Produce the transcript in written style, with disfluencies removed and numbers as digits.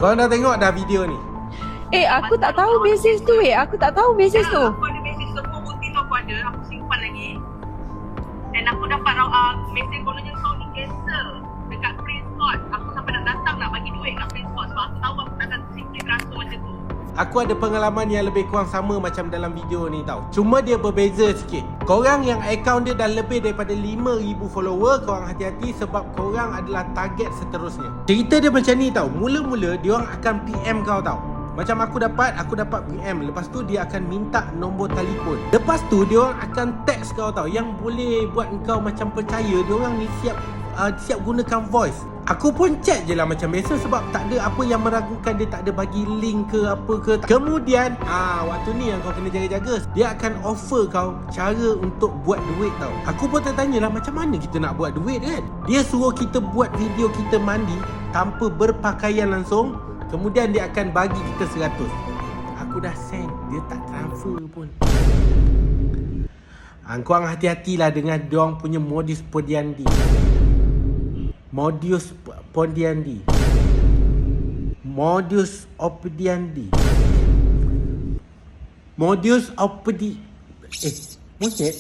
Kau dah tengok dah video ni? Aku tak tahu mesej tu Aku tak tahu mesej tu. Aku ada mesej semua bukti tu aku ada. Aku simpan lagi. Dan aku dapat mesej kononnya kau ni cancel dekat Prince Court. Aku sampai nak datang nak bagi duit kat Prince Court sebab aku tahu aku takkan simply transfer macam tu. Aku ada pengalaman yang lebih kurang sama macam dalam video ni tau. Cuma dia berbeza sikit. Korang yang akaun dia dah lebih daripada 5,000 follower, korang hati-hati sebab korang adalah target seterusnya. Cerita dia macam ni tau. Mula-mula diorang akan PM kau tau. Macam aku dapat PM. Lepas tu dia akan minta nombor telefon. Lepas tu diorang akan text kau tau. Yang boleh buat kau macam percaya diorang ni siap gunakan voice. Aku pun check je lah macam biasa sebab tak ada apa yang meragukan dia tak ada bagi link ke apa ke. Kemudian waktu ni yang kau kena jaga-jaga. Dia akan offer kau cara untuk buat duit tau. Aku pun tertanya lah macam mana kita nak buat duit kan. Dia suruh kita buat video kita mandi tanpa berpakaian langsung. Kemudian dia akan bagi kita 100. Aku dah send, dia tak transfer pun. Korang hati-hatilah dengan diorang punya modus operandi. Modus operandi. Monyet. Monyet.